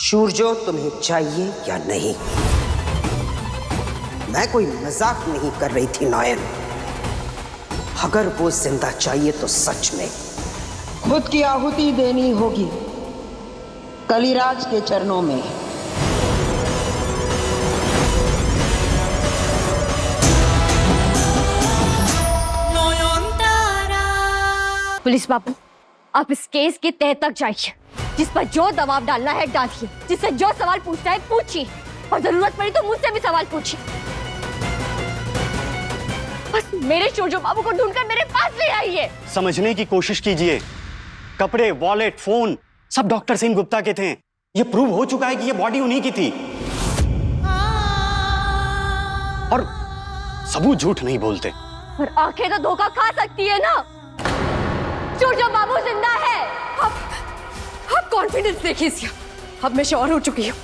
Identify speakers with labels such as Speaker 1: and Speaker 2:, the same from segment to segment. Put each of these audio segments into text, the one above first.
Speaker 1: सूरजो तुम्हें चाहिए या नहीं? मैं कोई मजाक नहीं कर रही थी नयन। अगर वो जिंदा चाहिए तो सच में खुद की आहुति देनी होगी कलिराज के चरणों में।
Speaker 2: पुलिस बाबू, आप इस केस की तह तक जाइए। जिस पर जो दबाव डालना है डालिए, जिससे जो सवाल पूछना है पूछिए, और जरूरत पड़ी तो मुझसे भी सवाल पूछिए। बस मेरे सूरजो बाबू को ढूंढकर मेरे पास ले आइए।
Speaker 3: समझने की कोशिश कीजिए। कपड़े, वॉलेट, फोन सब डॉक्टर सेन गुप्ता के थे। ये प्रूव हो चुका है कि ये बॉडी उन्हीं की थी। और सबूत झूठ नहीं बोलते।
Speaker 2: पर आंखें तो धोखा खा सकती है ना। सूरजो बाबू जिंदा है। आप कॉन्फिडेंस देखिए इसका। अब मैं श्योर हो चुकी हूँ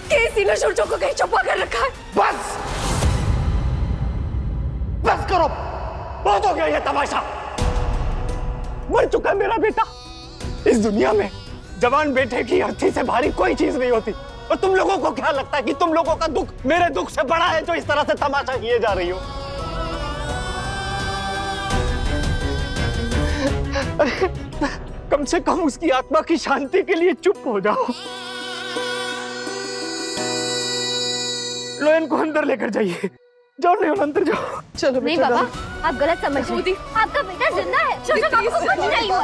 Speaker 2: कि इसी ने सूरजो को कहीं छुपा कर रखा है।
Speaker 3: बस बस करो, बहुत हो गया ये तमाशा। मर चुका है मेरा बेटा। इस दुनिया में जवान बेटे की अर्थी से भारी कोई चीज नहीं होती। और तुम लोगों को क्या लगता है कि तुम लोगों का दुख मेरे दुख से बड़ा है, जो इस तरह से तमाशा किए जा रही हो? कम से कम उसकी आत्मा की शांति के लिए चुप हो जाओ। लो इनको अंदर लेकर जाइए। जाओ नहीं, अंदर जाओ।
Speaker 2: चलो नहीं बाबा, आप गलत समझ रहे हैं। आपका बेटा जिंदा है। सूरजो बाबू को कुछ नहीं हुआ।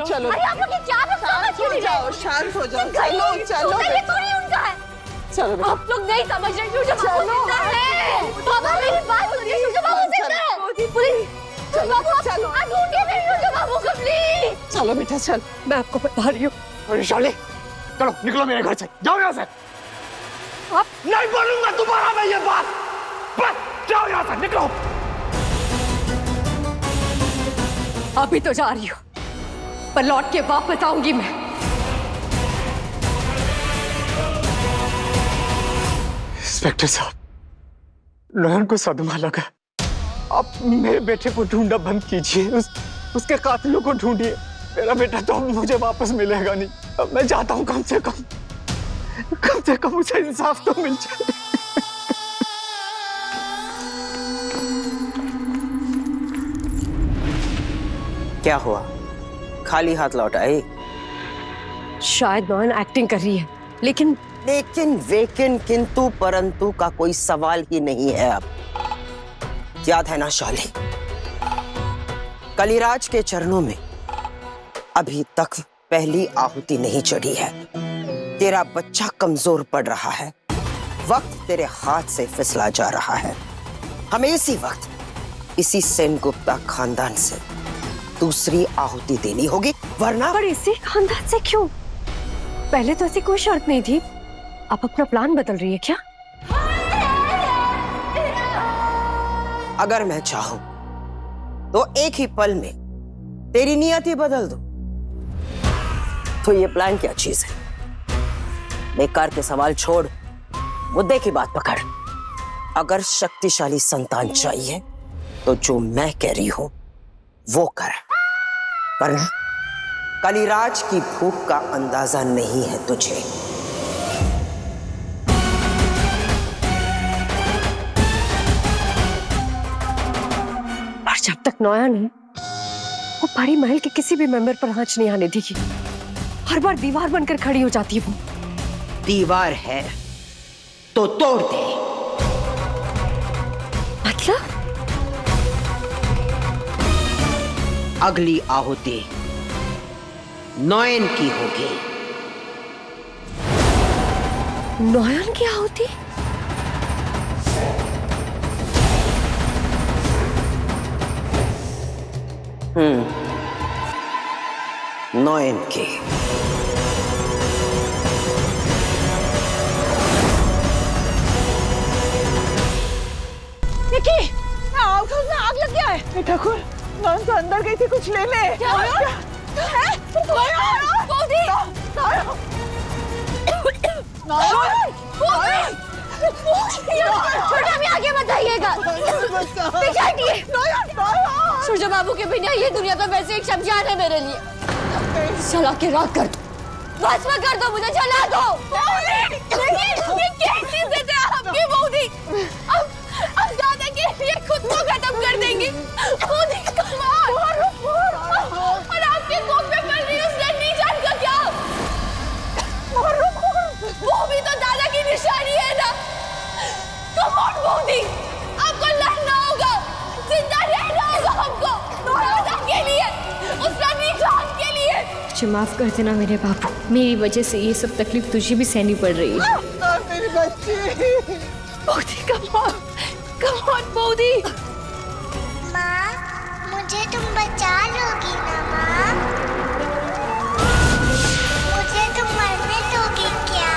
Speaker 4: चलो
Speaker 2: अरे आप लोग क्या समझ क्यों जाओ?
Speaker 4: शांत हो जाओ। चलो
Speaker 2: ये थोड़ी उनका है।
Speaker 4: चलो
Speaker 2: आप लोग नहीं समझ रहे। सूरजो बाबू जिंदा है। बाबा मेरी बात सुनिए, सूरजो बाबू जिंदा है। पुलिस
Speaker 4: चलो
Speaker 2: आप ढूंढिए मेरे सूरजो बाबू को प्लीज।
Speaker 4: चलो बेटा चल।
Speaker 2: मैं आपको बता रही हूँ।
Speaker 3: अरे शाली, चलो निकलो मेरे घर से। जाओ यहाँ से।
Speaker 2: आप
Speaker 3: नहीं बोलूंगा दोबारा मैं ये बात। बस जाओ यहाँ से, निकलो।
Speaker 2: अभी तो जा रही हूँ, पर लौट के वापस आऊंगी मैं।
Speaker 3: इंस्पेक्टर साहब, नयन को सदमा लगा। आप मेरे बेटे को ढूंढना बंद कीजिए। उसके कातिलों को ढूंढिए। मेरा बेटा तो मुझे वापस मिलेगा नहीं। अब मैं चाहता हूँ कम से कम उसे इंसाफ तो मिल जाए।
Speaker 1: क्या हुआ? खाली हाथ लौट आए?
Speaker 2: शायद नयन एक्टिंग कर रही है, लेकिन
Speaker 1: वेकिन किंतु परंतु का कोई सवाल ही नहीं है। अब याद है ना शाली, कलिराज के चरणों में अभी तक पहली आहुति नहीं चढ़ी है। तेरा बच्चा कमजोर पड़ रहा है। वक्त तेरे हाथ से फिसला जा रहा है। हमें इसी वक्त इसी सेन गुप्ता खानदान से दूसरी आहुति देनी होगी, वरना।
Speaker 2: पर इसी खानदान से क्यों? पहले तो ऐसी कोई शर्त नहीं थी। आप अपना प्लान बदल रही है क्या?
Speaker 1: अगर मैं चाहूं तो एक ही पल में तेरी नियत ही बदल दूं। तो ये प्लान क्या चीज है? बेकार के सवाल छोड़, मुद्दे की बात पकड़। अगर शक्तिशाली संतान चाहिए तो जो मैं कह रही हूं वो कर, वरना कलिराज की भूख का अंदाजा नहीं है तुझे।
Speaker 2: पर जब तक नयन है, वो परी महल के किसी भी मेंबर पर आंच नहीं आने देगी। हर बार दीवार बनकर खड़ी हो जाती है वो।
Speaker 1: दीवार है तो तोड़ दे।
Speaker 2: मतलब?
Speaker 1: अगली आहुति नयन की होगी।
Speaker 2: नयन की आहुति?
Speaker 1: नयन की।
Speaker 2: निकी,
Speaker 4: आउट हाउस में आग लग गया है। ठाकुर, नयन तो अंदर गई थी, कुछ ले ले।
Speaker 2: क्या है? छोटा भी आगे मत जाइएगा। पीछे हटिए। सूरजो बाबू के बिना ये दुनिया पर वैसे एक शमशान है मेरे लिए। चला के राख कर दो। भस्म कर दो, मुझे जला दो। ये कैसी जिद है आपकी बूढ़ी? अब दादा के लिए खुद को खत्म कर देंगे। बूढ़ी कमाल। और आपके मुंह पे पड़ रही उस लंडी जान का क्या? वो भी तो दादा की निशानी है ना। कमाल बूढ़ी, आपको लड़ना होगा, जिंदा रहना होगा हमको, दादा के लिए, उस लंडी जान के लिए।
Speaker 5: मुझे माफ कर देना मेरे बाबू, मेरी वजह से ये सब तकलीफ तुझे भी सहनी पड़ रही है।
Speaker 4: मेरी बच्ची।
Speaker 2: बूढ़ी कमाल, कमाल बूढ़ी।
Speaker 6: माँ, मुझे तुम बचा लोगी ना माँ? मुझे तुम मरने दोगी क्या?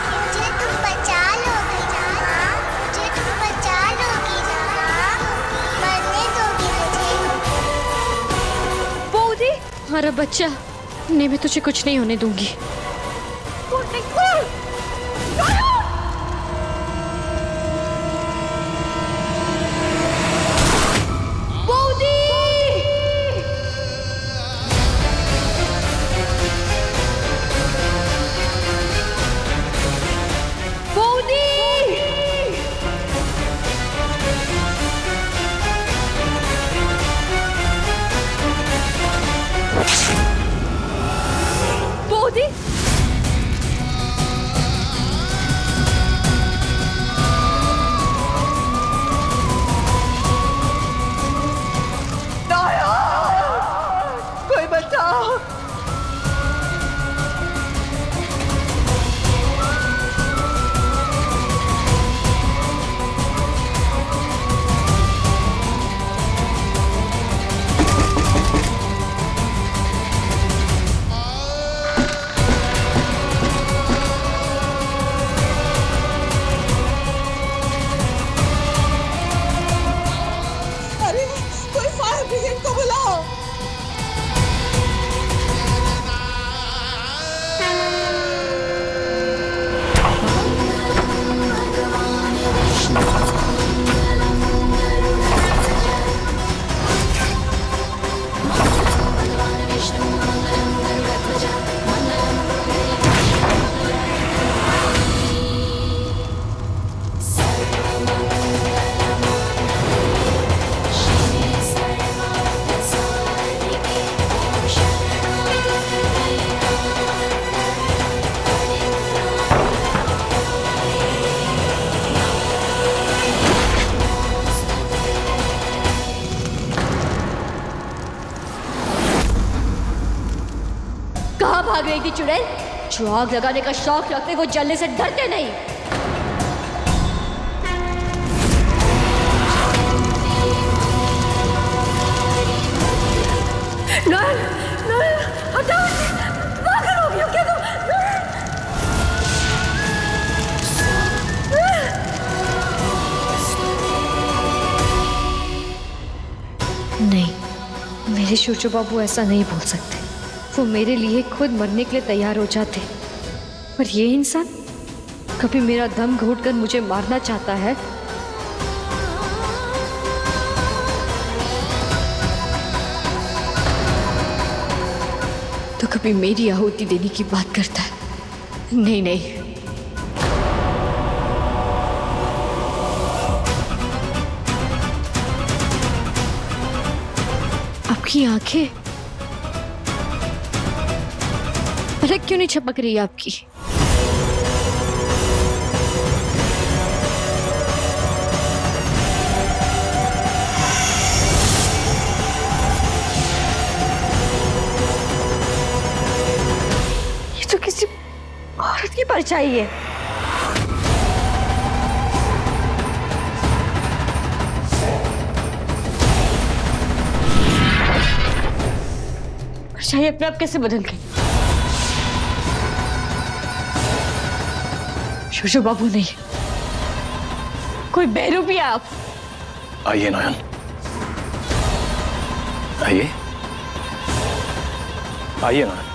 Speaker 6: मुझे तुम बचा लोगी ना माँ? मुझे तुम बचा लोगी ना माँ? मरने दोगी मुझे?
Speaker 5: बूढ़ी, हमारा बच्चा, नहीं मैं तुझे कुछ नहीं होने दूंगी।
Speaker 4: कोई बचाओ। अरे कोई फायर ब्रिगेड को बुलाओ।
Speaker 2: कहाँ भाग रही थी चुड़ैल? जो आग लगाने का शौक रखते वो जलने से डरते नहीं। नयन, नयन, हटाओ, पागल हो गया क्या तुम?
Speaker 5: नहीं, मेरे शोचो बाबू ऐसा नहीं बोल सकते। वो मेरे लिए खुद मरने के लिए तैयार हो जाते, पर ये इंसान कभी मेरा दम घोटकर मुझे मारना चाहता है। तो कभी मेरी आहुति देने की बात करता है। नहीं नहीं, आपकी आंखें पलक क्यों नहीं छपक रही आपकी? ये तो किसी औरत की परछाई है। परछाई अपने आप कैसे बदल गई? शोशो बाबू नहीं, कोई बेरूपी है आप।
Speaker 3: आइए नयन, आइए आइए नयन।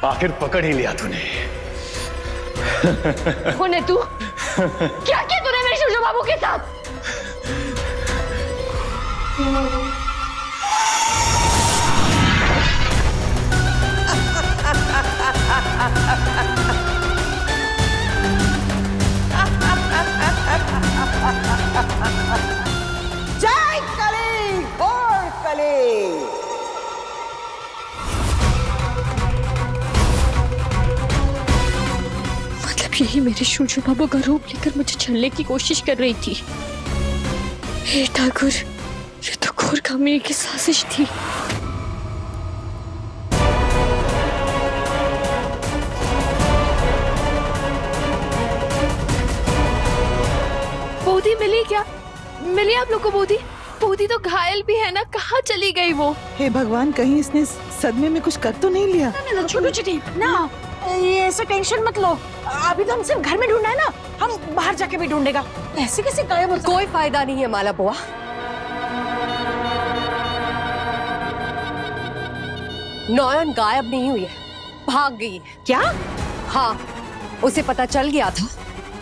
Speaker 3: आखिर पकड़ ही लिया तूने।
Speaker 2: कौन है तू? क्या किया तूने मेरे सूरज बाबू के साथ?
Speaker 1: जय कली घोर कली।
Speaker 5: मतलब यही मेरे सूरज बाबू का रूप लेकर मुझे छलने की कोशिश कर रही थी। हे ठाकुर, ये तो घोर कामिनी की साजिश थी।
Speaker 2: बोधी मिली क्या? मिली आप लोग को बोधी? बोधी तो घायल भी है ना, कहाँ चली गई वो?
Speaker 4: हे भगवान, कहीं इसने सदमे में कुछ कर तो नहीं लिया?
Speaker 7: छोटू चिटी ना, ये ऐसे टेंशन मत लो। अभी तो हम सिर्फ घर में ढूंढना है ना, हम बाहर जाके भी ढूंढेगा। ऐसे कैसे गायब हो?
Speaker 2: कोई फायदा नहीं है माला बुआ। नयन गायब नहीं हुई है, भाग गई है।
Speaker 7: क्या?
Speaker 2: हाँ, उसे पता चल गया था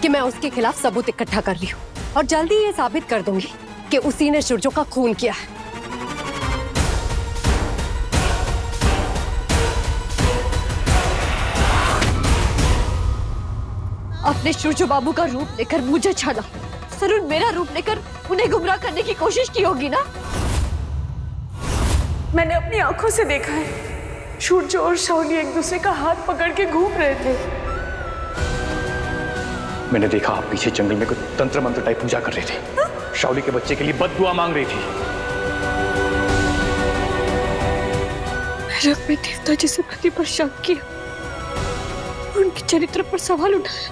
Speaker 2: कि मैं उसके खिलाफ सबूत इकट्ठा कर रही हूँ और जल्दी ये साबित कर दूंगी कि उसी ने सूरजों का खून किया है। अपने सूरज बाबू का रूप लेकर मुझे छला, जरूर मेरा रूप लेकर उन्हें गुमराह करने की कोशिश की होगी ना।
Speaker 7: मैंने अपनी आंखों से देखा है, सूरज और शाओली एक दूसरे का हाथ पकड़ के घूम रहे थे।
Speaker 3: मैंने देखा आप पीछे जंगल में कुछ तंत्र मंत्र टाइप पूजा कर रहे थे। शाओली के बच्चे के लिए बद्दुआ मांग रही थी।
Speaker 5: मैंने अपने देवता जैसे पति पर शक किया, उनके चरित्र पर सवाल उठाया,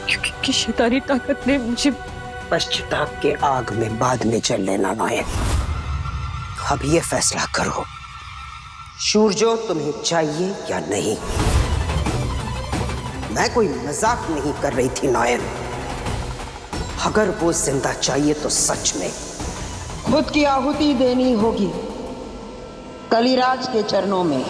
Speaker 5: क्योंकि उनकी शैतानी ताकत ने मुझे।
Speaker 1: पश्चाताप के आग में बाद में जल लेना नयन। अब ये फैसला करो, सूरजो तुम्हें चाहिए या नहीं? मैं कोई मजाक नहीं कर रही थी नयन। अगर वो जिंदा चाहिए तो सच में
Speaker 8: खुद की आहुति देनी होगी कलिराज के चरणों में।